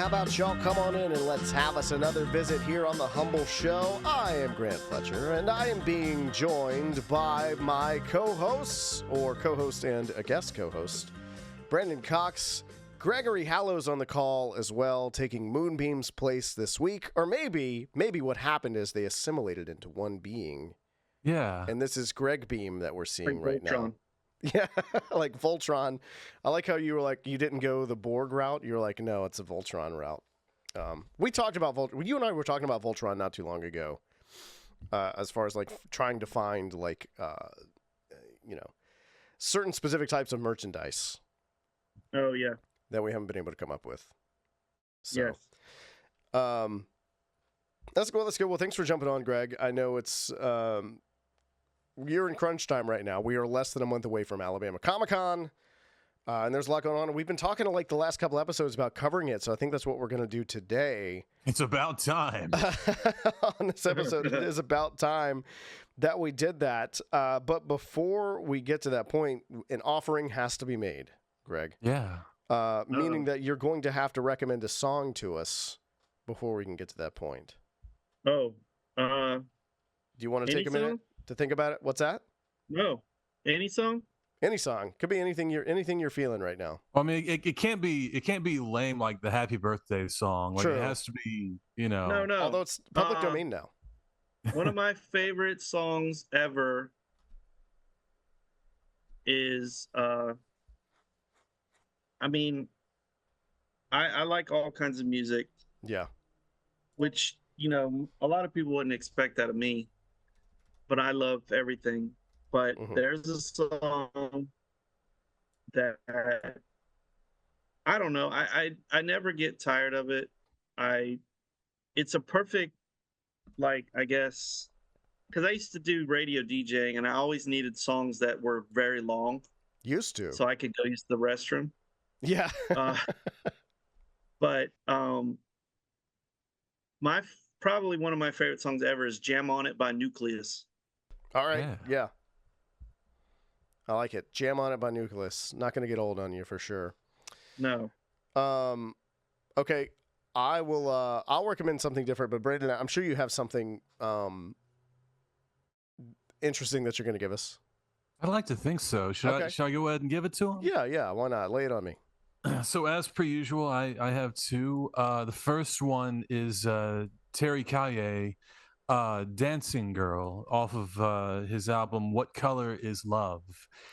how about y'all come on in and let's have us another visit here on the Humbl Show. I am Grant Fletcher, and I am being joined by my co-hosts, or co-host and a guest co-host, Brandon Cox. Gregory Hallows on the call as well, taking Moonbeam's place this week. Or maybe what happened is they assimilated into one being. Yeah. And this is Greg Beam that we're seeing like right Voltron. now. Yeah, like Voltron. I like how you were like, you didn't go the Borg route. You were like, no, it's a Voltron route. We talked about Voltron. You and I were talking about Voltron not too long ago, as far as like trying to find like, certain specific types of merchandise. Oh, yeah. That we haven't been able to come up with. So, Yes. That's good. Let's go. Well, thanks for jumping on, Greg. I know it's you're in crunch time right now. We are less than a month away from Alabama Comic-Con, and there's a lot going on. And we've been talking to like the last couple episodes about covering it, so I think that's what we're going to do today. It's about time. On this episode, it is about time that we did that. But before we get to that point, an offering has to be made, Greg. Yeah. Meaning that you're going to have to recommend a song to us before we can get to that point. Oh. Do you want to take a minute to think about it? What's that? No. Any song? Any song. Could be anything you're feeling right now. Well, I mean, it can't be lame like the Happy Birthday song. Like True. It has to be, No. No. Although it's public domain now. One of my favorite songs ever is I like all kinds of music. Yeah. Which, a lot of people wouldn't expect that of me. But I love everything. But there's a song that I don't know. I never get tired of it. It's a perfect, like, I guess, because I used to do radio DJing and I always needed songs that were very long. Used to. So I could go use the restroom. Yeah. But probably one of my favorite songs ever is Jam On It by Nucleus. All right. Yeah. I like it. Jam On It by Nucleus. Not going to get old on you for sure. No. Okay. I will I'll recommend something different, but Brandon, I'm sure you have something interesting that you're going to give us. I'd like to think so. Should I go ahead and give it to him? Yeah. Why not? Lay it on me. So as per usual, I have two. The first one is Terry Kaye, Dancing Girl, off of his album What Color Is Love.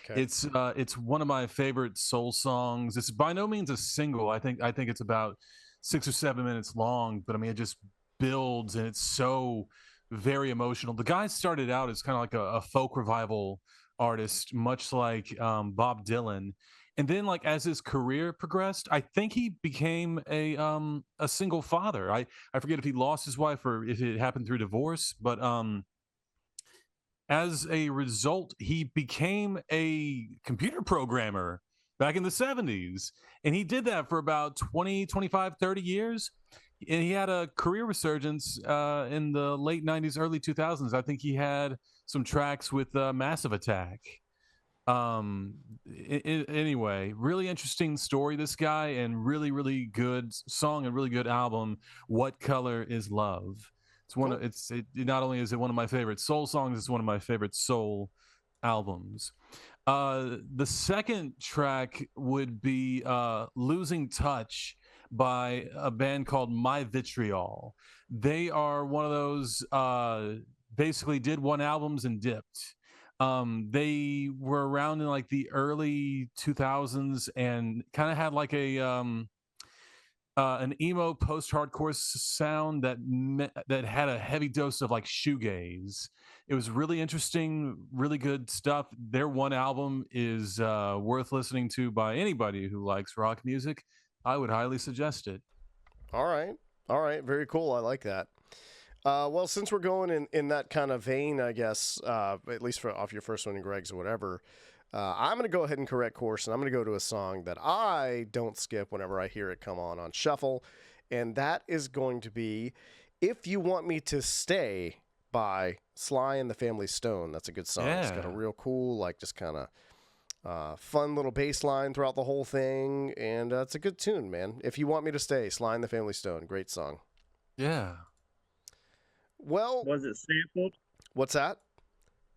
Okay. It's one of my favorite soul songs. It's by no means a single. I think it's about 6 or 7 minutes long, but I mean it just builds and it's so very emotional. The guy started out as kind of like a folk revival artist, much like Bob Dylan. And then, like, as his career progressed, I think he became a single father. I forget if he lost his wife or if it happened through divorce, but as a result, he became a computer programmer back in the 70s. And he did that for about 20, 25, 30 years. And he had a career resurgence in the late 90s, early 2000s. I think he had some tracks with Massive Attack. Anyway, really interesting story, this guy, and really, really good song and really good album. What Color Is Love? It's one of not only is it one of my favorite soul songs, it's one of my favorite soul albums. The second track would be Losing Touch by a band called My Vitriol. They are one of those basically did one albums and dipped. They were around in like the early 2000s and kind of had like an emo post-hardcore sound that had a heavy dose of like shoegaze. It was really interesting, really good stuff. Their one album is worth listening to by anybody who likes rock music. I would highly suggest it. All right. Very cool. I like that. Well, since we're going in that kind of vein, I guess, at least off your first one and Greg's or whatever, I'm going to go ahead and correct course, and I'm going to go to a song that I don't skip whenever I hear it come on shuffle, and that is going to be If You Want Me to Stay by Sly and the Family Stone. That's a good song. Yeah. It's got a real cool, like, just kind of Fun little bass line throughout the whole thing, and it's a good tune, man. If You Want Me to Stay, Sly and the Family Stone, great song. Yeah. Well, was it sampled? What's that?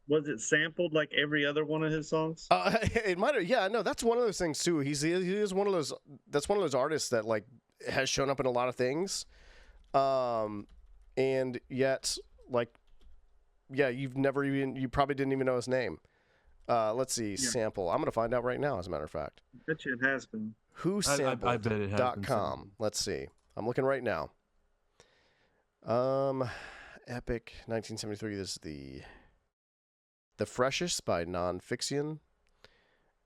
Was it sampled like every other one of his songs? It might have. Yeah, no, that's one of those things too. He is one of those. That's one of those artists that like has shown up in a lot of things, and yet like, yeah, you probably didn't even know his name. Let's see, sample. I'm gonna find out right now. As a matter of fact, I bet you it has been. Whosampled.com. I bet it has been. Let's see. I'm looking right now. Epic 1973. This is the Freshest by Nonfiction.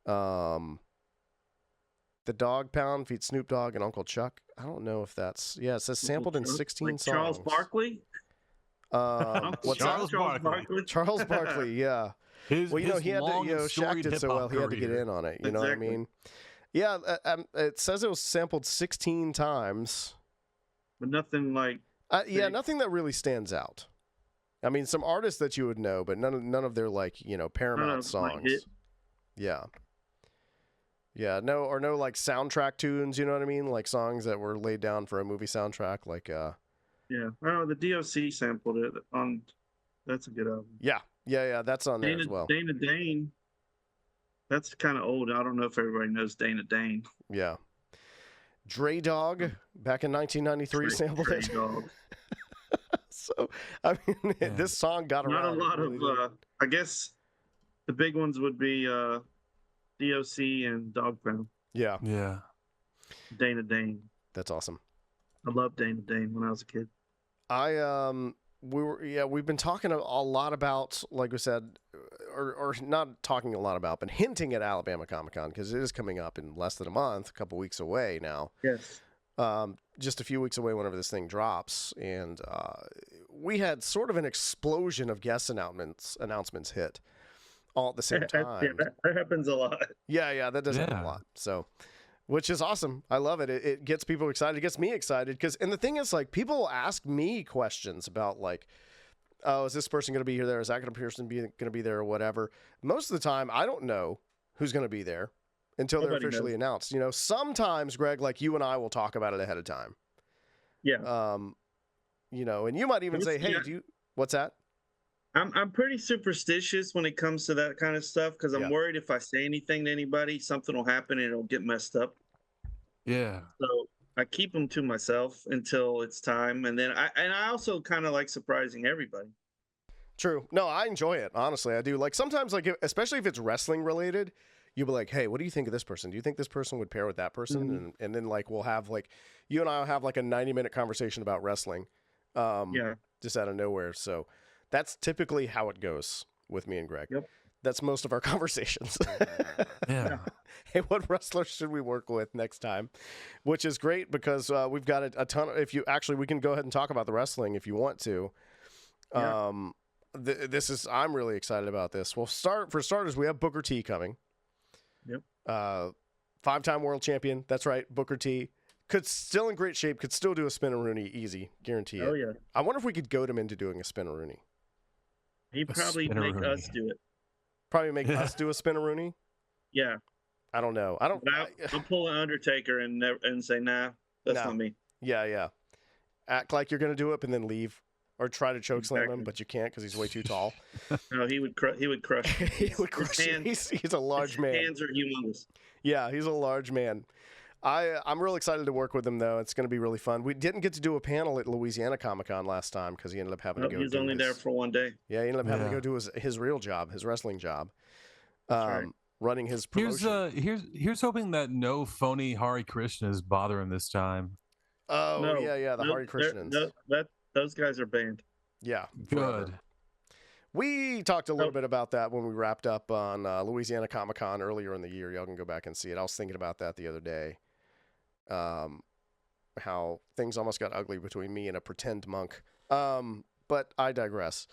The Dog Pound feats Snoop Dogg and Uncle Chuck. I don't know if that's... Yeah, it says sampled in 16 like songs. Charles Barkley? What's Charles that? Barkley. Charles Barkley, yeah. He had to, Shaq did so well, he had to get in on it. You know what I mean? Yeah, it says it was sampled 16 times. But nothing like... nothing that really stands out. I mean, some artists that you would know, but none of their like Paramount songs. Yeah, no like soundtrack tunes. You know what I mean? Like songs that were laid down for a movie soundtrack. Like yeah. Oh, the DOC sampled it on. That's a good album. Yeah. That's on there as well. Dana Dane. That's kind of old. I don't know if everybody knows Dana Dane. Yeah. Dre Dog back in 1993 sampled it. Dog. So, I mean, this song got around. Not a lot of, I guess the big ones would be DOC and Dog Pound. Yeah. Dana Dane. That's awesome. I loved Dana Dane when I was a kid. We've been talking a lot about, like we said, or not talking a lot about, but hinting at Alabama Comic-Con because it is coming up in less than a month, a couple weeks away now. Yes. Just a few weeks away whenever this thing drops. And we had sort of an explosion of guest announcements hit all at the same time. That happens a lot. Yeah, that does happen a lot. So, which is awesome. I love it. It gets people excited. It gets me excited. And the thing is, like, people will ask me questions about, like, oh, is this person going to be here there? Is that person going to be there or whatever? Most of the time, I don't know who's going to be there until they're officially announced. Sometimes, Greg, like you and I will talk about it ahead of time. Yeah. And you might even say, hey, what's that? I'm pretty superstitious when it comes to that kind of stuff because I'm worried if I say anything to anybody, something will happen and it'll get messed up. Yeah. So I keep them to myself until it's time. And then I also kind of like surprising everybody. True. No, I enjoy it. Honestly, I do. Like sometimes, like especially if it's wrestling related, you'll be like, hey, what do you think of this person? Do you think this person would pair with that person? Mm-hmm. And then like we'll have like you and I will have like a 90-minute conversation about wrestling. Just out of nowhere. So that's typically how it goes with me and Greg. Yep. That's most of our conversations. Yeah. Hey, what wrestlers should we work with next time? Which is great because we've got a ton of, we can go ahead and talk about the wrestling if you want to. Yeah. I'm really excited about this. Well, for starters, we have Booker T coming. Yep. 5-time world champion. That's right. Booker T. Still in great shape. Could still do a spin-a-rooney easy. Guarantee it. Oh, yeah. I wonder if we could goad him into doing a spin-a-rooney. He'd probably make us do it. Probably make us do a spin-a-rooney? Yeah. I don't know. I'll pull an Undertaker and say, nah, that's not me. Yeah. Act like you're going to do it and then leave. Or try to chokeslam him, but you can't because he's way too tall. No, he would crush. He would crush. He's a large man. His hands are humongous. Yeah, he's a large man. I'm real excited to work with him, though. It's going to be really fun. We didn't get to do a panel at Louisiana Comic-Con last time because he ended up having to go. He was only there for one day. Yeah, he ended up having to go do his real job, his wrestling job, running his promotion. Here's hoping that no phony Hare Krishna is bothering this time. Oh, no, yeah, the Hare Krishnans. Those guys are banned. Yeah. Good. Forever. We talked a little bit about that when we wrapped up on Louisiana Comic-Con earlier in the year. Y'all can go back and see it. I was thinking about that the other day. How things almost got ugly between me and a pretend monk. But I digress.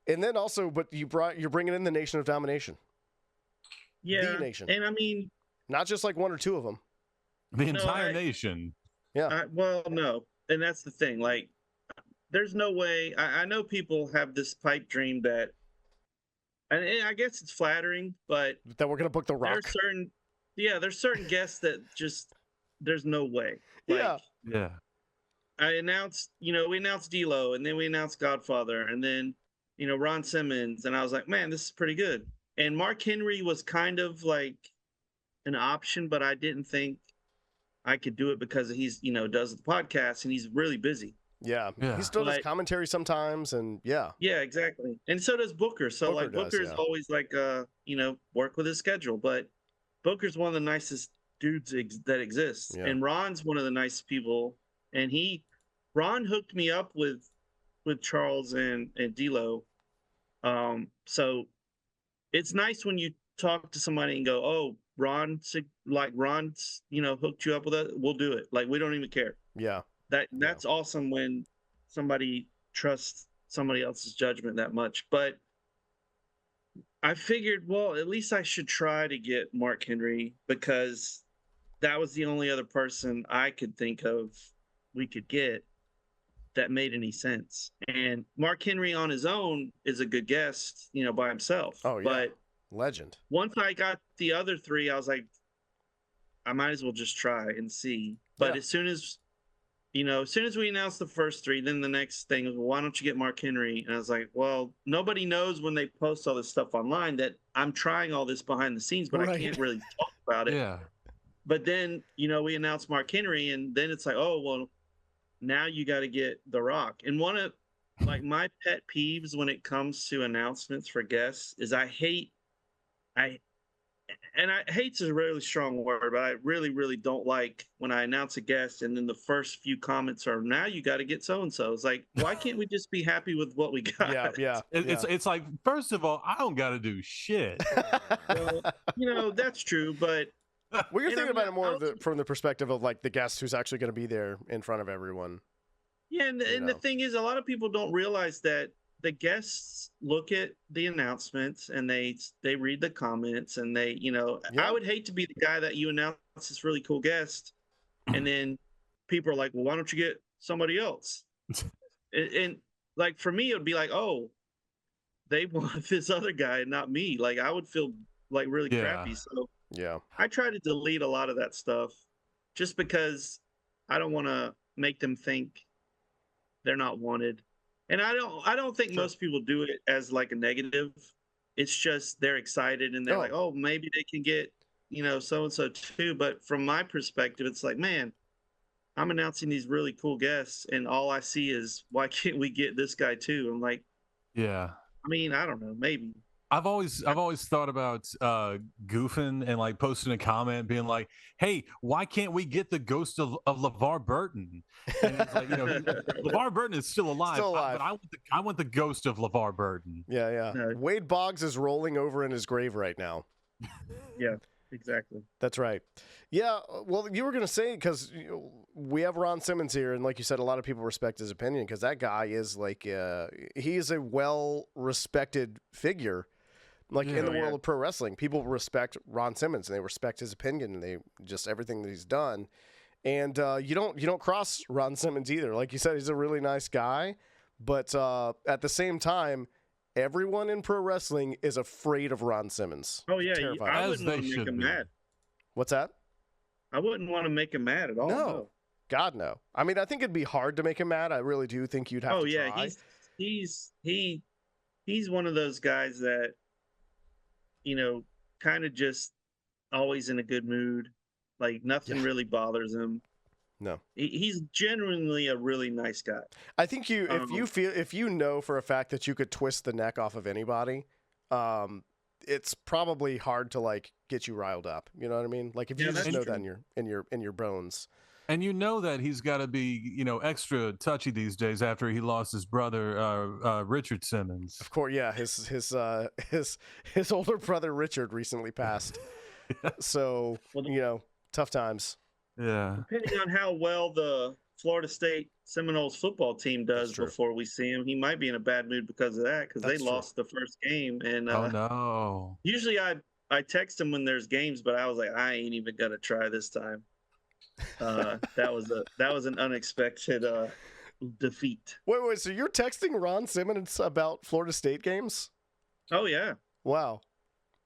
And then also, but you're bringing in the Nation of Domination. Yeah. The Nation. And I mean, not just like one or two of them. The entire nation. Yeah. No. And that's the thing. Like, there's no way. I know people have this pipe dream that and I guess it's flattering, but that we're gonna book The Rock. There's certain guests that just there's no way. Yeah. I announced, we announced D-Lo, and then we announced Godfather, and then, Ron Simmons, and I was like, man, this is pretty good. And Mark Henry was kind of like an option, but I didn't think I could do it because he's, does the podcast and he's really busy. Yeah. He still does commentary sometimes, and yeah. Yeah, exactly. And so does Booker. So Booker's always like, work with his schedule, but Booker's one of the nicest dudes that exists. Yeah. And Ron's one of the nicest people. And Ron hooked me up with Charles and D-Lo. So it's nice when you talk to somebody and go, oh, Ron's, hooked you up with us. We'll do it. Like, we don't even care. Yeah. That's awesome when somebody trusts somebody else's judgment that much. But I figured, well, at least I should try to get Mark Henry, because that was the only other person I could think of we could get that made any sense. And Mark Henry on his own is a good guest, by himself. Oh, yeah. But legend. Once I got the other three, I was like, I might as well just try and see. But as soon as we announced the first three, then the next thing was, well, why don't you get Mark Henry? And I was like, well, nobody knows when they post all this stuff online that I'm trying all this behind the scenes, but I can't really talk about it. Yeah. But then, we announced Mark Henry, and then it's like, oh, well, now you got to get The Rock. And one of my pet peeves when it comes to announcements for guests is hate's a really strong word, but I really, really don't like when I announce a guest and then the first few comments are, now you got to get so-and-so. It's like, why can't we just be happy with what we got? Yeah. It's like, first of all, I don't got to do shit. Well, that's true, but well, you're thinking about it more from the perspective of like the guest who's actually going to be there in front of everyone. Yeah, and the thing is, a lot of people don't realize that the guests look at the announcements and they read the comments and they, I would hate to be the guy that you announce this really cool guest, and then people are like, well, why don't you get somebody else? and like, for me, it would be like, oh, they want this other guy and not me. Like, I would feel like really crappy. So yeah, I try to delete a lot of that stuff just because I don't want to make them think they're not wanted. And I don't think most people do it as like a negative. It's just they're excited and they're like, oh, maybe they can get, so-and-so too. But from my perspective, it's like, man, I'm announcing these really cool guests and all I see is, why can't we get this guy too? I'm like, yeah. I mean, I don't know, maybe. I've always thought about goofing and like posting a comment being like, hey, why can't we get the ghost of LeVar Burton? And it's like, LeVar Burton is still alive. But I want the ghost of LeVar Burton. Yeah. No. Wade Boggs is rolling over in his grave right now. Yeah, exactly. That's right. Yeah, well, you were going to say, because we have Ron Simmons here, and like you said, a lot of people respect his opinion because that guy is like, he is a well-respected figure. Like in the world of pro wrestling, people respect Ron Simmons and they respect his opinion and they just everything that he's done. And you don't cross Ron Simmons either. Like you said, he's a really nice guy, but at the same time, everyone in pro wrestling is afraid of Ron Simmons. Oh yeah, I wouldn't want to make him mad. What's that? I wouldn't want to make him mad at all. No. God no. I mean, I think it'd be hard to make him mad. I really do think you'd have to try. Oh yeah, he's one of those guys that, kind of just always in a good mood. Like nothing really bothers him. No, he's genuinely a really nice guy. I think if you know for a fact that you could twist the neck off of anybody, it's probably hard to like get you riled up. You know what I mean? Like if you just know that in your bones. And that he's got to be, extra touchy these days after he lost his brother, Richard Simmons. Of course, yeah. His older brother Richard recently passed. So tough times. Yeah. Depending on how well the Florida State Seminoles football team does before we see him, he might be in a bad mood because of that. Because they lost the first game, and oh no. Usually I text him when there's games, but I was like, I ain't even gonna try this time. That was an unexpected defeat. Wait, so you're texting Ron Simmons about Florida State games? Oh yeah. Wow.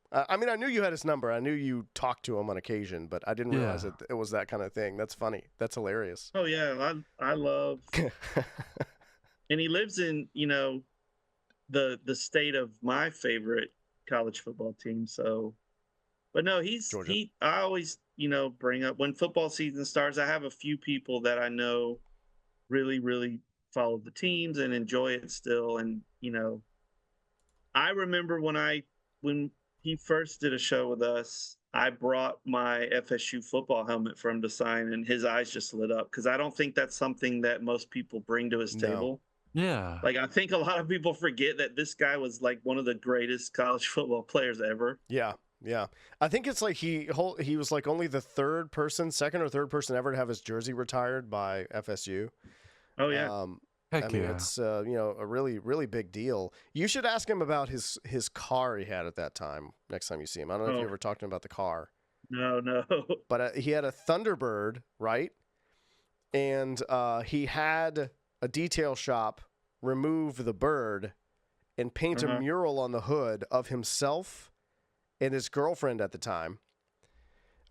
I mean, I knew you had his number. I knew you talked to him on occasion, but I didn't realize it was that kind of thing. That's funny. That's hilarious. Oh yeah, I love, and he lives in the state of my favorite college football team. So, but no, Georgia. I always bring up when football season starts. I have a few people that I know really really follow the teams and enjoy it still, and I remember when he first did a show with us, I brought my FSU football helmet for him to sign, and his eyes just lit up because I don't think that's something that most people bring to his table. Yeah. Like, I think a lot of people forget that this guy was like one of the greatest college football players ever. Yeah. Yeah. I think it's like he was like only the second or third person ever to have his jersey retired by FSU. Oh, yeah. Heck yeah. It's a really really big deal. You should ask him about his car he had at that time next time you see him. I don't know if you ever talked to him about the car. No. But he had a Thunderbird, right? And he had a detail shop remove the bird and paint a mural on the hood of himself and his girlfriend at the time.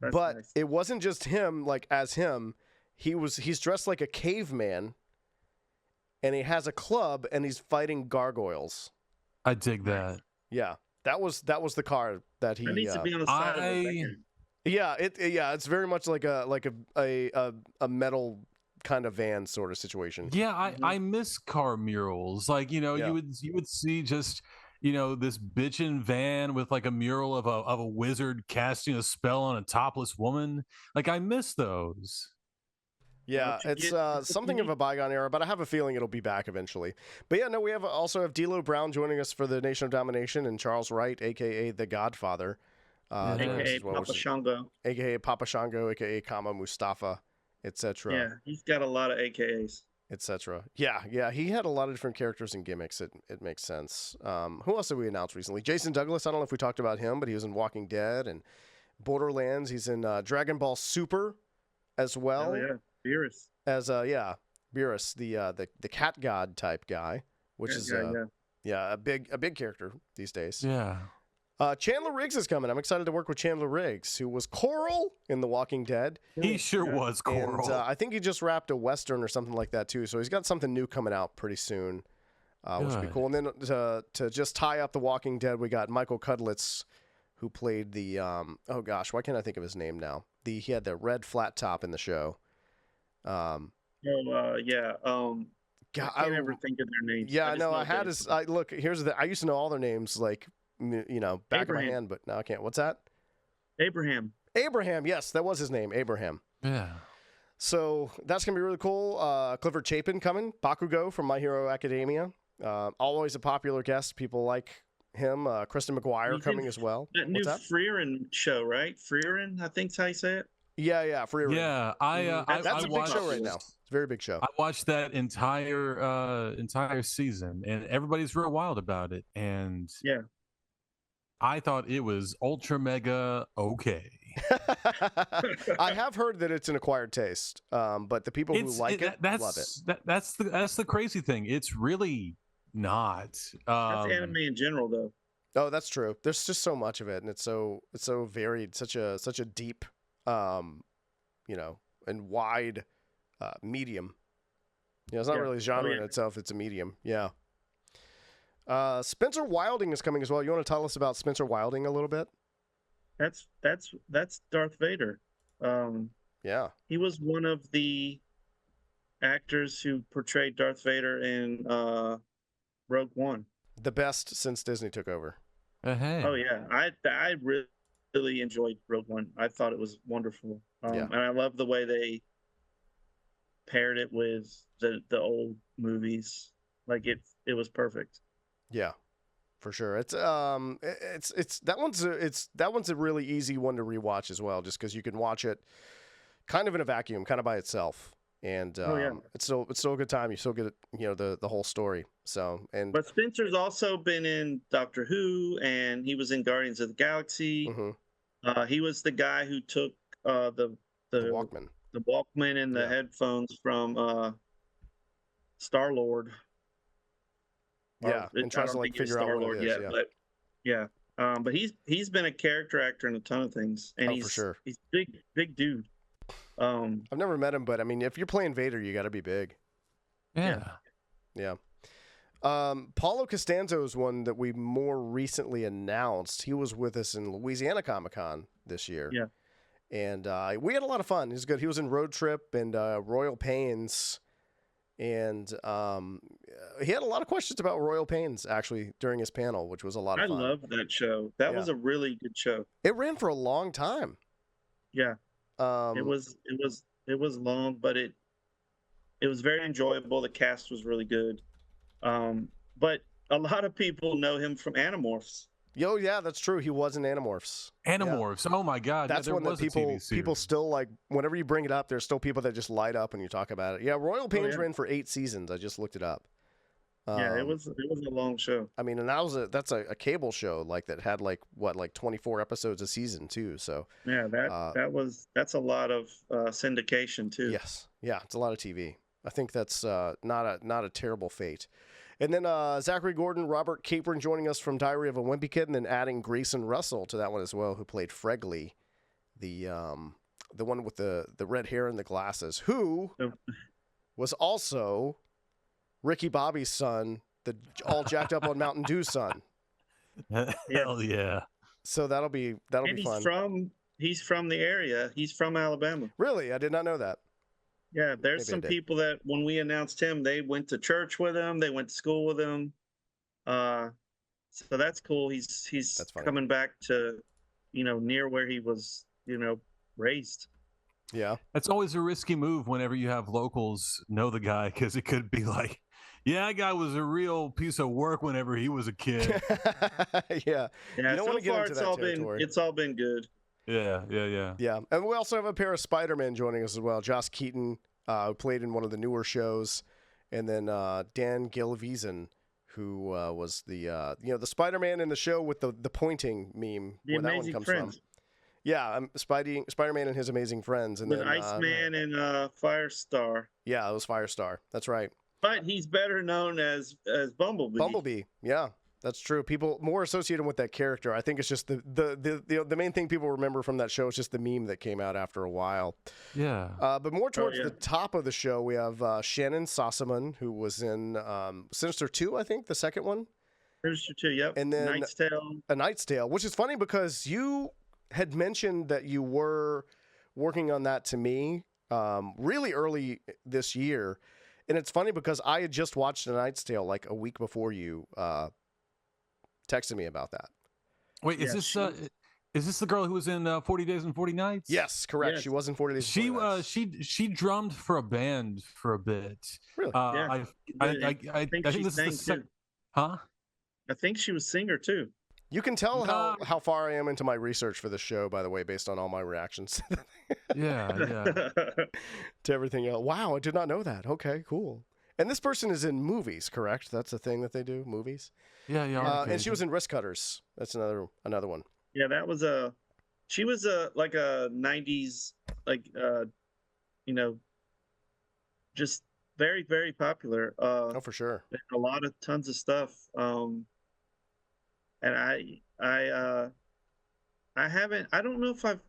That's nice. It wasn't just him, like as him. He's dressed like a caveman. And he has a club, and he's fighting gargoyles. I dig that. Yeah, that was the car that he. That needs to be on the side of the van. Yeah, it's very much like a metal kind of van sort of situation. Yeah, I miss car murals. Like you would see just this bitchin' van with like a mural of a wizard casting a spell on a topless woman. Like I miss those. Yeah, it's something of a bygone era, but I have a feeling it'll be back eventually. But yeah, no, we also have D'Lo Brown joining us for the Nation of Domination, and Charles Wright, a.k.a. the Godfather. A.k.a. Papa Shango. A.k.a. Papa Shango, a.k.a. Kama Mustafa, etc. Yeah, he's got a lot of AKAs. Etc. Yeah, he had a lot of different characters and gimmicks. It makes sense. Who else did we announce recently? Jason Douglas, I don't know if we talked about him, but he was in Walking Dead and Borderlands. He's in Dragon Ball Super as well. Oh, yeah. Beerus. As Beerus, the cat god type guy, which is a big character these days. Yeah. Chandler Riggs is coming. I'm excited to work with Chandler Riggs, who was Coral in The Walking Dead. He sure was Coral. And I think he just wrapped a Western or something like that too. So he's got something new coming out pretty soon, which would be cool. And then to just tie up The Walking Dead, we got Michael Cudlitz, who played the oh gosh, why can't I think of his name now? He had the red flat top in the show. I can't ever think of their names. Yeah, I know. Look, here's I used to know all their names, like back of my hand, but now I can't. What's that? Abraham. Yes, that was his name, Abraham. Yeah. So that's gonna be really cool. Clifford Chapin coming, Bakugo from My Hero Academia. Always a popular guest. People like him. Kristen McGuire coming as well. That new Freerin show, right? Freerin, I think's how you say it. Yeah, Freerin. Yeah, that's a big show right now. It's a very big show. I watched that entire season, and everybody's real wild about it. And yeah, I thought it was ultra mega okay. I have heard that it's an acquired taste, but the people who like it love it. That's the crazy thing. It's really not. That's anime in general, though. Oh, that's true. There's just so much of it, and it's so varied, such a deep, and wide medium. It's not really a genre in itself; it's a medium. Yeah. Spencer Wilding is coming as well. You want to tell us about Spencer Wilding a little bit? That's Darth Vader. Yeah. He was one of the actors who portrayed Darth Vader in Rogue One. The best since Disney took over. Hey. Oh yeah, I really enjoyed Rogue One. I thought it was wonderful. And I love the way they paired it with the old movies. Like it was perfect. Yeah, for sure. It's that one's a really easy one to rewatch as well, just because you can watch it kind of in a vacuum, kind of by itself, and it's still a good time. You still get the whole story. But Spencer's also been in Doctor Who, and he was in Guardians of the Galaxy. Mm-hmm. He was the guy who took the Walkman and the headphones from Star-Lord. Yeah, and tries to figure out what it is. But But he's been a character actor in a ton of things, and for sure. He's big dude. I've never met him, but I mean, if you're playing Vader, you got to be big. Yeah. Paulo Costanzo is one that we more recently announced. He was with us in Louisiana Comic-Con this year. Yeah. And we had a lot of fun. He was good. He was in Road Trip and Royal Pains. And he had a lot of questions about Royal Pains, actually, during his panel, which was a lot of fun. I love that show. That was a really good show. It ran for a long time. Yeah. It was long, but it was very enjoyable. The cast was really good. But a lot of people know him from Animorphs. Yo, yeah, that's true. He was in Animorphs. Animorphs. Yeah. Oh my God. That's one that people still like. Whenever you bring it up, there's still people that just light up when you talk about it. Yeah, Royal Pains ran for 8 seasons. I just looked it up. Yeah, it was a long show. I mean, and that's a cable show like that had like 24 episodes a season too. So yeah, that's a lot of syndication too. Yes, yeah, it's a lot of TV. I think that's not a terrible fate. And then Zachary Gordon, Robert Capron joining us from Diary of a Wimpy Kid, and then adding Grayson Russell to that one as well, who played Fregley, the one with the red hair and the glasses, who was also Ricky Bobby's son, the all jacked up on Mountain Dew son. Hell yeah! So that'll be fun. He's from the area. He's from Alabama. Really, I did not know that. Yeah, there's some people that when we announced him, they went to church with him, they went to school with him. So that's cool. He's coming back to, near where he was, raised. Yeah. It's always a risky move whenever you have locals know the guy, because it could be like, yeah, that guy was a real piece of work whenever he was a kid. Yeah. You don't want to get into that territory. It's all been good. Yeah. And we also have a pair of Spider-Man joining us as well. Josh Keaton, who played in one of the newer shows, and then Dan Gilvezan, who was the Spider-Man in the show with the pointing meme. The Amazing Friends. Yeah, Spider-Man and his Amazing Friends, and with then Iceman and Firestar. Yeah, it was Firestar. That's right. But he's better known as Bumblebee. Bumblebee, yeah. That's true. People more associated with that character. I think it's just the main thing people remember from that show is just the meme that came out after a while. Yeah. But more towards the top of the show, we have Shannyn Sossamon, who was in Sinister 2, I think, the second one. Sinister 2, yep. And then A Knight's Tale, which is funny because you had mentioned that you were working on that to me really early this year. And it's funny because I had just watched A Knight's Tale like a week before you texted me about that. Wait, is this the girl who was in 40 Days and 40 Nights? Yes, correct. Yes. She was in 40 Days and 40 Nights. She drummed for a band for a bit. Really? Yeah. I think this is the second. Huh? I think she was singer too. You can tell how far I am into my research for the show, by the way, based on all my reactions. Yeah. To everything else. Wow, I did not know that. Okay, cool. And this person is in movies, correct? That's the thing that they do, movies? Yeah. And she was in Wrist Cutters. That's another one. Yeah, that was she was like a 90s, like, just very, very popular. Oh, for sure. Tons of stuff. And I don't know if I've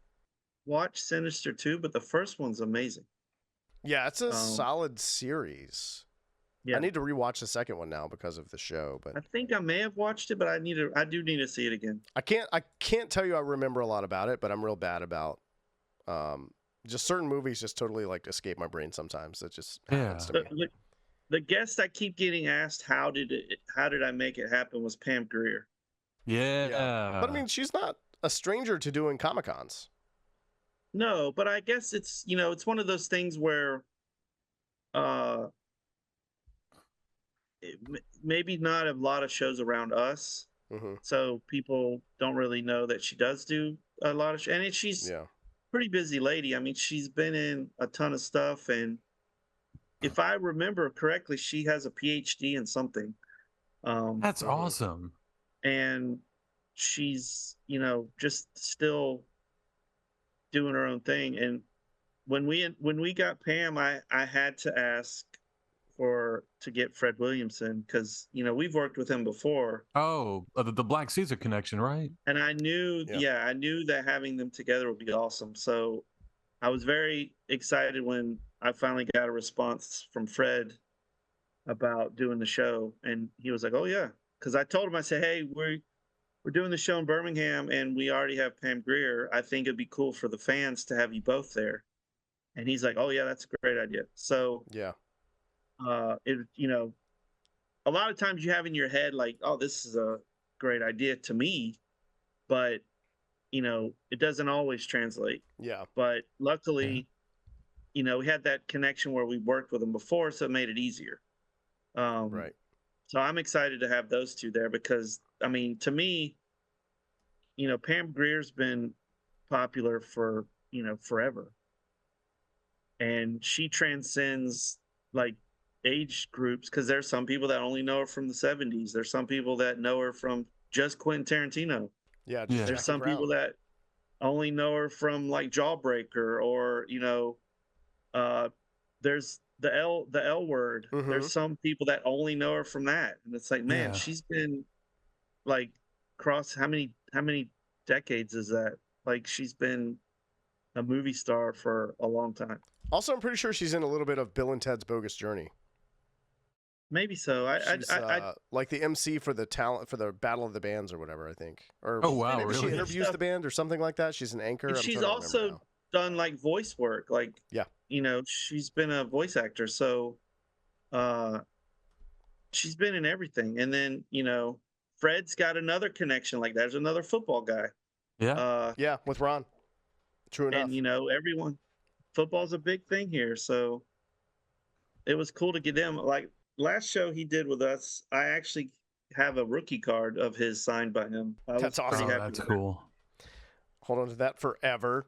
watched Sinister 2, but the first one's amazing. Yeah, it's a solid series. Yeah. I need to rewatch the second one now because of the show, but I think I may have watched it, but I do need to see it again. I can't tell you I remember a lot about it, but I'm real bad about just certain movies just totally like escape my brain sometimes. It just happens to me. The guest I keep getting asked how did I make it happen was Pam Grier. Yeah. But I mean, she's not a stranger to doing Comic-Cons. No, but I guess it's one of those things where maybe not a lot of shows around us, so people don't really know that she does do a lot of and she's a pretty busy lady. I mean, she's been in a ton of stuff, and if I remember correctly, she has a PhD in something. That's awesome. And she's just still doing her own thing. And when we got Pam, I had to ask to get Fred Williamson because we've worked with him before. Oh, the Black Caesar connection, right? And I knew, I knew that having them together would be awesome. So I was very excited when I finally got a response from Fred about doing the show, and he was like, "Oh yeah," because I told him, I said, "Hey, we're doing the show in Birmingham, and we already have Pam Grier. I think it'd be cool for the fans to have you both there." And he's like, "Oh yeah, that's a great idea." So yeah, a lot of times you have in your head like, "Oh, this is a great idea to me," but it doesn't always translate. Yeah. But luckily, we had that connection where we worked with them before, so it made it easier. Right. So I'm excited to have those two there because, I mean, to me, Pam Grier's been popular for, forever. And she transcends like age groups because there's some people that only know her from the 70s. There's some people that know her from just Quentin Tarantino. Yeah. There's some people that only know her from like Jawbreaker or, there's the L Word. Mm-hmm. There's some people that only know her from that. And it's like, man, she's been like how many decades is that? Like she's been a movie star for a long time. Also, I'm pretty sure she's in a little bit of Bill and Ted's Bogus Journey. Maybe so. She's like the MC for the Battle of the Bands or whatever, I think. Or oh wow, maybe really? she interviews the band or something like that. She's an anchor. And she's also done like voice work. Like she's been a voice actor, so she's been in everything. And then Fred's got another connection. Like there's another football guy. Yeah, with Ron. True enough. And everyone, football's a big thing here, so it was cool to get him. Like last show he did with us, I actually have a rookie card of his signed by him. That's awesome. That's cool. Hold on to that forever.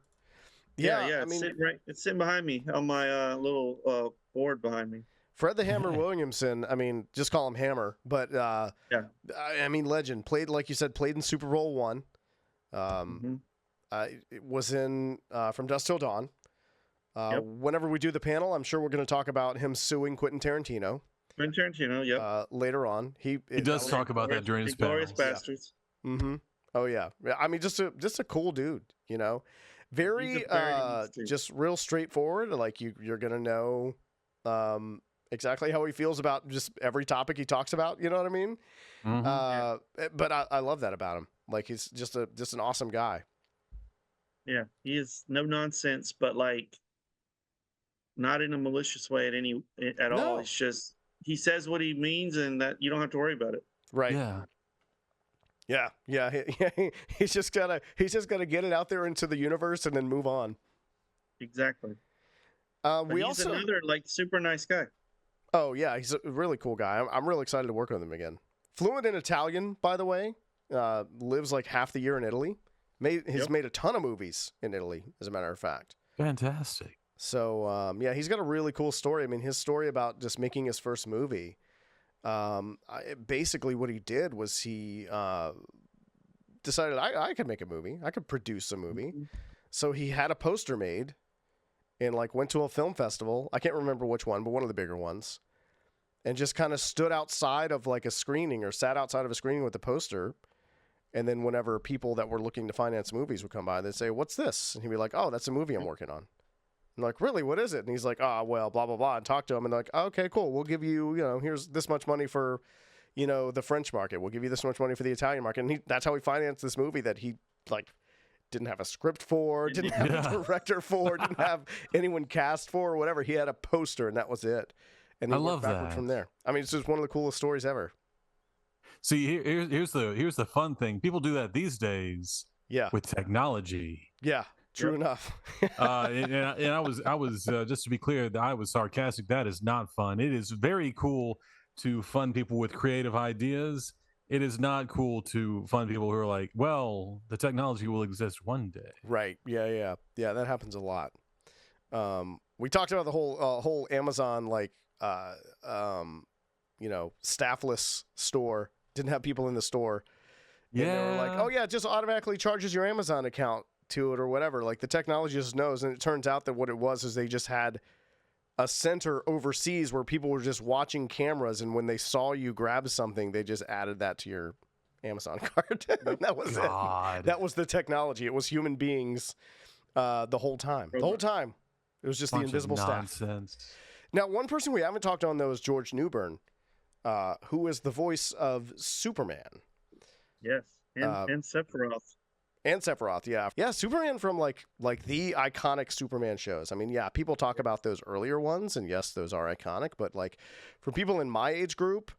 Yeah. I mean, it's sitting behind me on my little board behind me. Fred the Hammer Williamson, I mean, just call him Hammer, but I mean, legend. Played, like you said, played in Super Bowl I. It was in From Dusk Till Dawn. Whenever we do the panel, I'm sure we're going to talk about him suing Quentin Tarantino. Later on, he does talk about that during his panel. Glorious Bastards. Yeah. Mm-hmm. Oh yeah. I mean, just a cool dude. Very just real straightforward. Like you're gonna know exactly how he feels about just every topic he talks about. You know what I mean? Mm-hmm. But I love that about him. Like he's just an awesome guy. Yeah, he is no nonsense, but like not in a malicious way at all. It's just he says what he means, and that you don't have to worry about it. Right. Yeah. He's just gotta get it out there into the universe and then move on. Exactly. He's another like super nice guy. Oh yeah, he's a really cool guy. I'm really excited to work with him again. Fluent in Italian, by the way. Lives like half the year in Italy. He's made a ton of movies in Italy, as a matter of fact. Fantastic. So he's got a really cool story. I mean, his story about just making his first movie. Basically, what he did was he decided I could make a movie. I could produce a movie. Mm-hmm. So he had a poster made, and like went to a film festival. I can't remember which one, but one of the bigger ones, and just kind of stood outside of like a screening or sat outside of a screening with the poster. And then whenever people that were looking to finance movies would come by, they'd say, "What's this?" And he'd be like, "Oh, that's a movie I'm working on." I'm like, "Really? What is it?" And he's like, "Oh, well, blah, blah, blah." And talk to him and they're like, oh, "Okay, cool. We'll give you, here's this much money for, the French market. We'll give you this much money for the Italian market." And that's how he financed this movie that he like didn't have a script for, didn't have a director for, didn't have anyone cast for or whatever. He had a poster and that was it. And he worked backward from there. I mean, it's just one of the coolest stories ever. See, here's the fun thing. People do that these days. Yeah. With technology. Yeah. True enough. and I was just to be clear, I was sarcastic. That is not fun. It is very cool to fund people with creative ideas. It is not cool to fund people who are like, well, the technology will exist one day. Right. Yeah. That happens a lot. We talked about the whole Amazon staffless store. Didn't have people in the store. And they were like, "Oh yeah, it just automatically charges your Amazon account to it or whatever." Like the technology just knows, and it turns out that what it was is they just had a center overseas where people were just watching cameras, and when they saw you grab something, they just added that to your Amazon cart. That was it. That was the technology. It was human beings the whole time. The whole time. It was just the invisible staff. Now, one person we haven't talked on, though, is George Newbern, who is the voice of Superman. Yes, and Sephiroth. And Sephiroth, yeah. Yeah, Superman from, like the iconic Superman shows. I mean, yeah, people talk about those earlier ones, and yes, those are iconic, but, like, for people in my age group,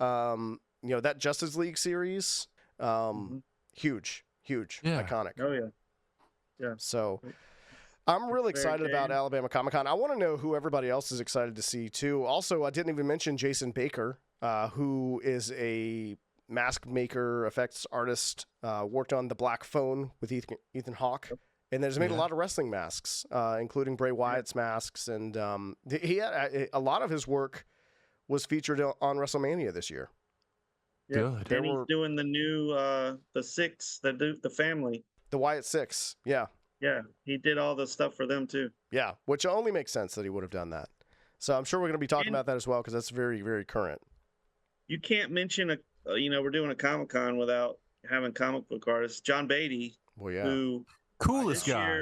you know, that Justice League series, huge, iconic. Oh, yeah. Yeah. So I'm really excited about Alabama Comic-Con. I want to know who everybody else is excited to see, too. Also, I didn't even mention Jason Baker, who is a mask maker, effects artist, worked on The Black Phone with Ethan Hawke, and has made a lot of wrestling masks, including Bray Wyatt's masks. And he had a lot of his work was featured on WrestleMania this year. Yeah. Good. And he's doing the new the Six, the family, the Wyatt Six. Yeah. Yeah, he did all the stuff for them too. Yeah, which only makes sense that he would have done that. So I'm sure we're going to be talking about that as well, because that's very, very current. You can't mention we're doing a Comic-Con without having comic book artists. John Beatty, who coolest guy.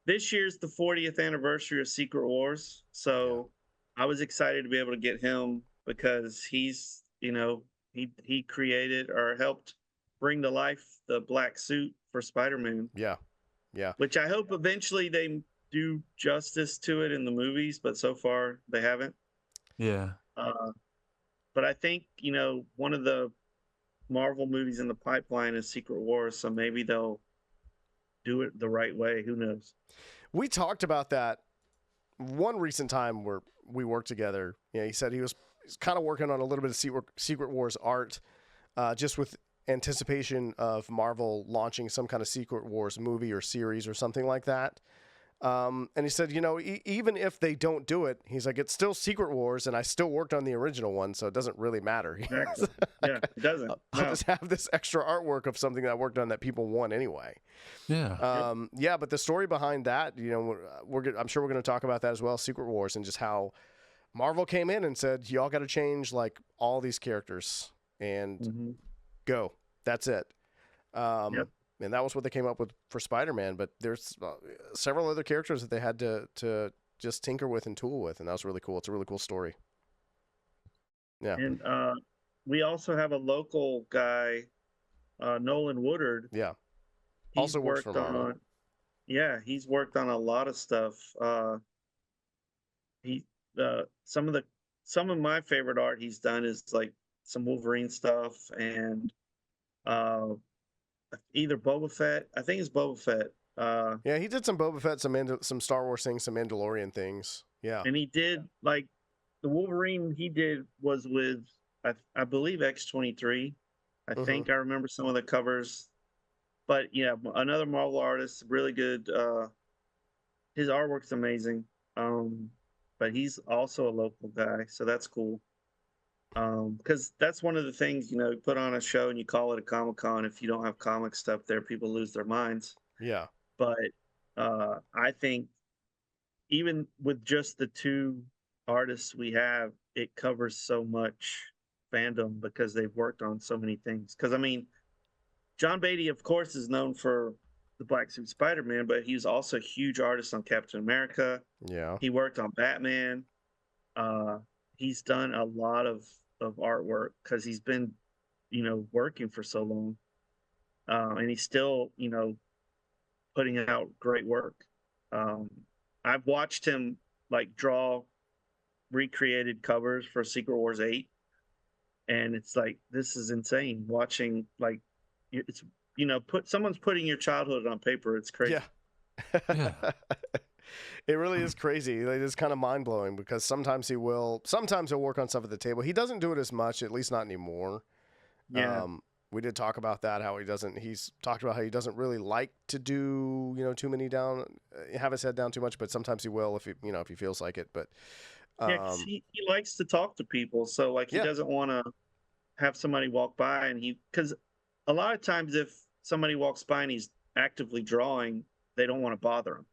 This year's the 40th anniversary of Secret Wars, so I was excited to be able to get him because he's, he created or helped bring to life the black suit for Spider-Man. Yeah. Yeah. Which I hope eventually they do justice to it in the movies, but so far they haven't. Yeah. But I think, one of the Marvel movies in the pipeline is Secret Wars, so maybe they'll do it the right way. Who knows? We talked about that one recent time where we worked together. He said he's kind of working on a little bit of Secret Wars art, just with anticipation of Marvel launching some kind of Secret Wars movie or series or something like that. And he said, even if they don't do it, he's like, it's still Secret Wars, and I still worked on the original one, so it doesn't really matter. Exactly. Yeah, it doesn't. I'll just have this extra artwork of something that I worked on that people want anyway. Yeah. Yeah, but the story behind that, I'm sure we're going to talk about that as well, Secret Wars, and just how Marvel came in and said, y'all got to change like all these characters and go. That's it. And that was what they came up with for Spider-Man, but there's several other characters that they had to just tinker with and tool with, and that was really cool. It's a really cool story. Yeah. And we also have a local guy, Nolan Woodard. Yeah. He's also works for Marvel. He's worked on a lot of stuff. Some of my favorite art he's done is like some Wolverine stuff and either Boba Fett. I think it's Boba Fett. Yeah, he did some Boba Fett, some Star Wars things, some Mandalorian things. Yeah. And he did, like, the Wolverine he did was with, I believe, X-23. I think I remember some of the covers. But, yeah, another Marvel artist, really good. His artwork's amazing. But he's also a local guy, so that's cool. Because that's one of the things, you put on a show and you call it a Comic-Con. If you don't have comic stuff there, people lose their minds. Yeah. But I think even with just the two artists we have, it covers so much fandom because they've worked on so many things. Because, I mean, John Beatty, of course, is known for the Black Suit Spider-Man, but he was also a huge artist on Captain America. Yeah. He worked on Batman. He's done a lot of artwork because he's been, working for so long. And he's still, putting out great work. I've watched him like draw recreated covers for Secret Wars 8. And it's like, this is insane watching, like, it's, someone's putting your childhood on paper. It's crazy. Yeah. It really is crazy. It is kind of mind blowing because sometimes he'll work on stuff at the table. He doesn't do it as much, at least not anymore. Yeah. We did talk about that, he's talked about how he doesn't really like to do, too many have his head down too much, but sometimes he will if he feels like it. But yeah, 'cause he likes to talk to people. So like he doesn't want to have somebody walk by because a lot of times if somebody walks by and he's actively drawing, they don't want to bother him.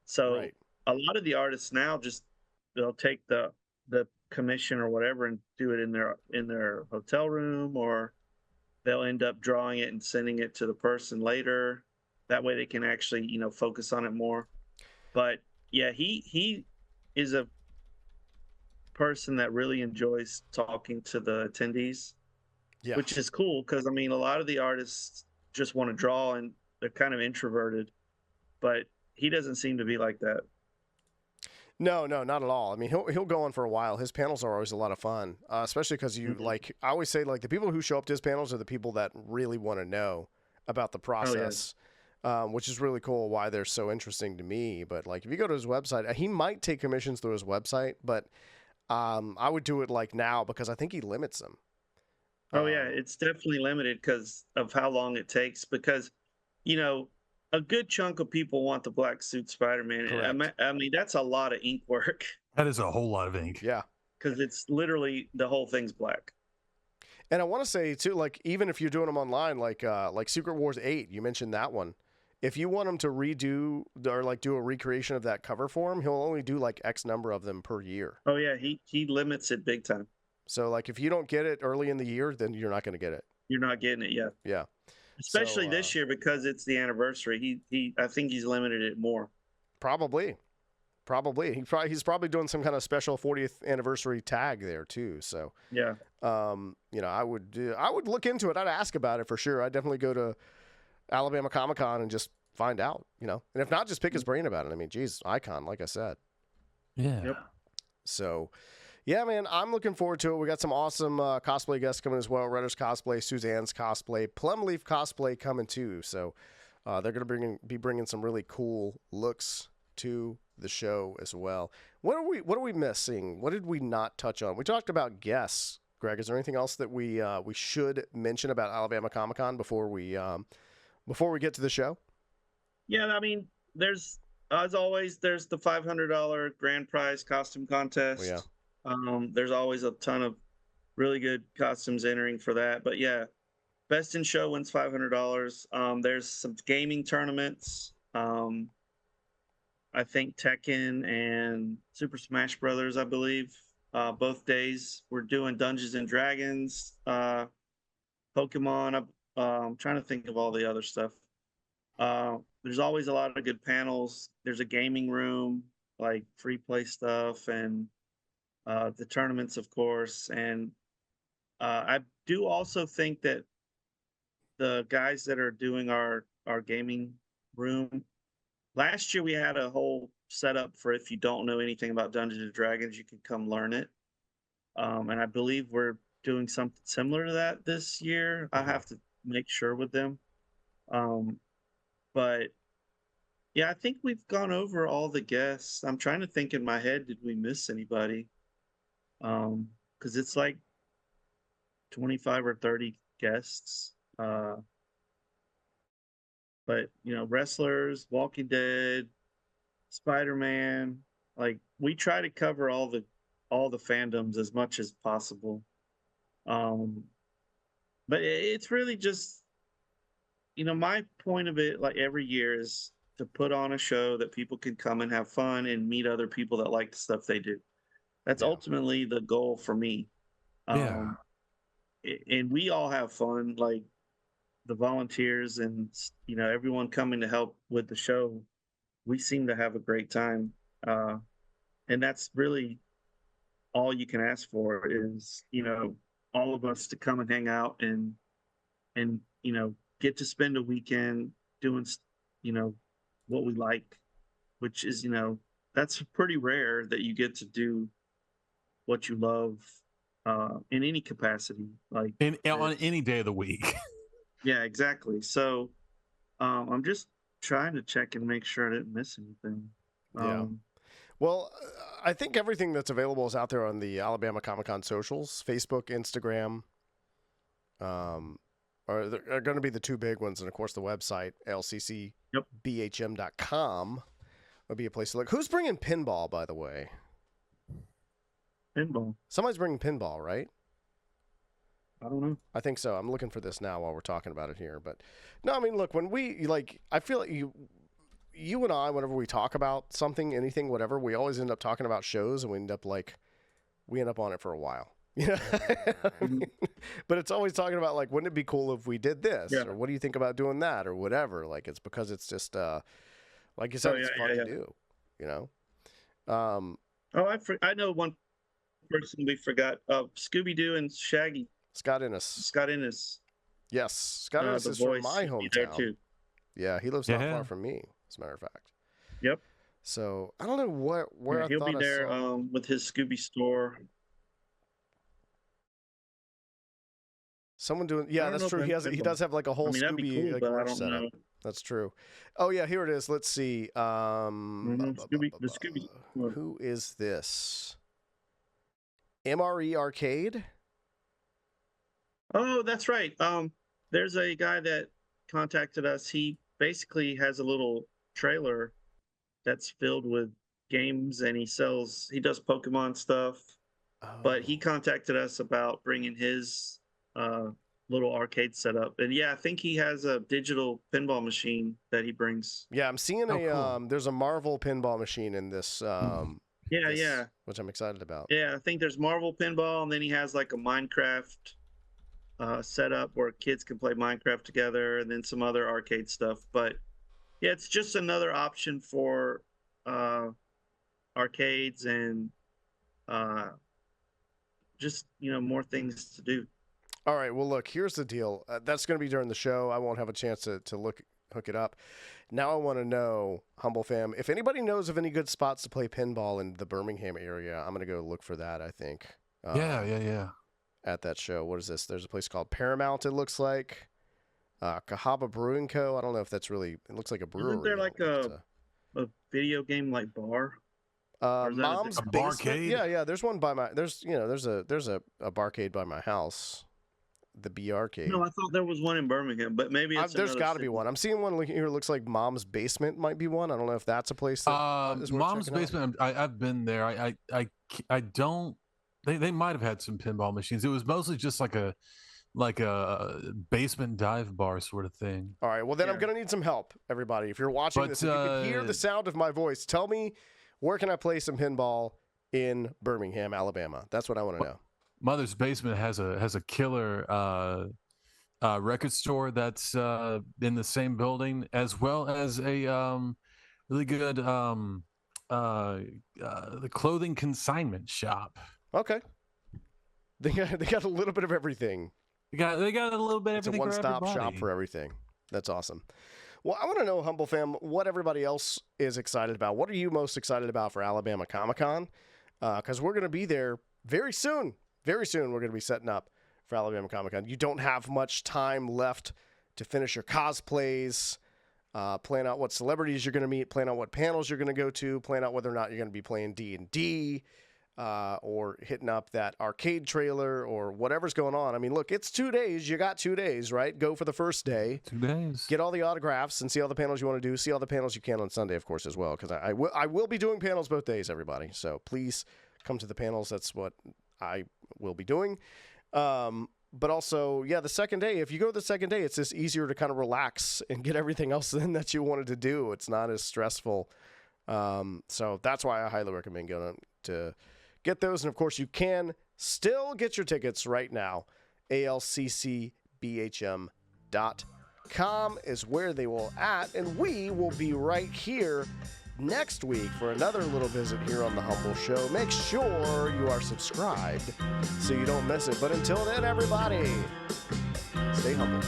So a lot of the artists now just they'll take the commission or whatever and do it in their hotel room, or they'll end up drawing it and sending it to the person later. That way they can actually, focus on it more. But yeah, he is a person that really enjoys talking to the attendees, which is cool because, I mean, a lot of the artists just want to draw and they're kind of introverted, but he doesn't seem to be like that. No, not at all. I mean, he'll go on for a while. His panels are always a lot of fun, especially because like I always say, like the people who show up to his panels are the people that really want to know about the process, which is really cool. Why they're so interesting to me. But like if you go to his website, he might take commissions through his website, but I would do it like now because I think he limits them. Oh yeah, it's definitely limited because of how long it takes. Because a good chunk of people want the black suit Spider-Man. I mean, that's a lot of ink work. That is a whole lot of ink. Yeah. Because it's literally the whole thing's black. And I want to say too, like even if you're doing them online, like Secret Wars 8, you mentioned that one. If you want him to redo or like do a recreation of that cover for him, he'll only do like X number of them per year. Oh yeah, he limits it big time. So like if you don't get it early in the year, then you're not going to get it. You're not getting it, yeah. Yeah. Especially this year because it's the anniversary. I think he's limited it more. Probably. He's probably doing some kind of special 40th anniversary tag there too. So yeah. I would look into it. I'd ask about it for sure. I'd definitely go to Alabama Comic-Con and just find out, and if not, just pick his brain about it. I mean, geez, icon, like I said. Yeah. Yep. So, yeah, man, I'm looking forward to it. We got some awesome cosplay guests coming as well. Redder's cosplay, Suzanne's cosplay, Plumleaf cosplay coming too. So they're going to be bringing some really cool looks to the show as well. What are we missing? What did we not touch on? We talked about guests. Greg, is there anything else that we should mention about Alabama Comic-Con before we get to the show? Yeah, I mean, there's as always there's the $500 grand prize costume contest. Oh, yeah. There's always a ton of really good costumes entering for that. But yeah, best in show wins $500. There's some gaming tournaments. I think Tekken and Super Smash Brothers, I believe, both days. We're doing Dungeons and Dragons, Pokemon. I'm trying to think of all the other stuff. There's always a lot of good panels. There's a gaming room, like free play stuff, and the tournaments, of course. And I do also think that the guys that are doing our gaming room, last year we had a whole setup for if you don't know anything about Dungeons and Dragons, you can come learn it. And I believe we're doing something similar to that this year. I have to make sure with them. But yeah, I think we've gone over all the guests. I'm trying to think in my head, did we miss anybody? Because it's like 25 or 30 guests. But wrestlers, Walking Dead, Spider-Man, like we try to cover all the fandoms as much as possible. But it's really just my point of it, like every year, is to put on a show that people can come and have fun and meet other people that like the stuff they do. That's ultimately the goal for me. And we all have fun, like the volunteers and everyone coming to help with the show. We seem to have a great time, and that's really all you can ask for is all of us to come and hang out and get to spend a weekend doing what we like, which is that's pretty rare that you get to do what you love in any capacity, like on any day of the week. Yeah, exactly. So I'm just trying to check and make sure I didn't miss anything. Yeah. Well, I think everything that's available is out there on the Alabama Comic-Con socials, Facebook, Instagram, are going to be the two big ones. And, of course, the website, lccbhm.com, would be a place to look. Who's bringing pinball, by the way? Pinball. Somebody's bringing pinball, right? I don't know. I think so. I'm looking for this now while we're talking about it here. But, no, I mean, look, when we, I feel like you and I, whenever we talk about something, anything, whatever, we always end up talking about shows, and we end up on it for a while. You know? I mean, but it's always talking about, like, wouldn't it be cool if we did this? Or what do you think about doing that? Or whatever. Like, it's because it's just, like you said, it's fun to do, you know? I know one person we forgot. Scooby-Doo and Shaggy. Scott Innes. Yes, Scott Innes is from my hometown. There too. Yeah, he lives not far from me, as a matter of fact. Yep. So I don't know where he'll be there with his Scooby store. Someone doing that's true. He does have like a whole Scooby cool, setup. That's true. Oh yeah, here it is. Let's see. Scooby. Who is this? MRE Arcade. Oh, that's right. There's a guy that contacted us. He basically has a little trailer that's filled with games, and he does Pokemon stuff. But he contacted us about bringing his little arcade setup. And yeah, I think he has a digital pinball machine that he brings. Yeah, I'm seeing there's a Marvel pinball machine in this. Which I'm excited about. Yeah, I think there's Marvel pinball, and then he has like a Minecraft setup where kids can play Minecraft together, and then some other arcade stuff. But yeah, it's just another option for arcades and just more things to do. All right, well look, here's the deal. That's going to be during the show. I won't have a chance to hook it up. Now I want to know, Humbl Fam, if anybody knows of any good spots to play pinball in the Birmingham area, I'm going to go look for that, I think. Yeah. At that show. What is this? There's a place called Paramount, it looks like. Cahaba Brewing Co. I don't know if that's really, it looks like a brewery. Isn't there like a video game like bar? Mom's Basement. Yeah. There's one by there's a barcade by my house. The B Arcade. No, I thought there was one in Birmingham, but maybe there's got to be one. I'm seeing one here. Looks like Mom's Basement might be one. I don't know if that's a place. Mom's Basement. I've been there. I don't. They might have had some pinball machines. It was mostly just like a basement dive bar sort of thing. All right. Well, then I'm gonna need some help, everybody. If you're watching this, if you can hear the sound of my voice, tell me where can I play some pinball in Birmingham, Alabama. That's what I want to know. Mother's Basement has a killer record store that's in the same building, as well as a really good the clothing consignment shop. Okay, they got a little bit of everything. They got a little bit of everything. It's a one-stop shop for everything. That's awesome. Well, I want to know, Humbl Fam, what everybody else is excited about. What are you most excited about for Alabama Comic-Con? Because we're going to be there very soon. Very soon, we're going to be setting up for Alabama Comic-Con. You don't have much time left to finish your cosplays, plan out what celebrities you're going to meet, plan out what panels you're going to go to, plan out whether or not you're going to be playing D&D, or hitting up that arcade trailer or whatever's going on. I mean, look, it's 2 days. You got 2 days, right? Go for the first day. 2 days. Get all the autographs and see all the panels you want to do. See all the panels you can on Sunday, of course, as well, because I will be doing panels both days, everybody. So please come to the panels. That's what I will be doing. But also, the second day, if you go the second day, it's just easier to kind of relax and get everything else in that you wanted to do. It's not as stressful. So that's why I highly recommend going to get those. And of course, you can still get your tickets right now. ALCCBHM.com is where they will at. And we will be right here next week for another little visit here on the Humbl Show. Make sure you are subscribed so you don't miss it. But until then, everybody, stay humble.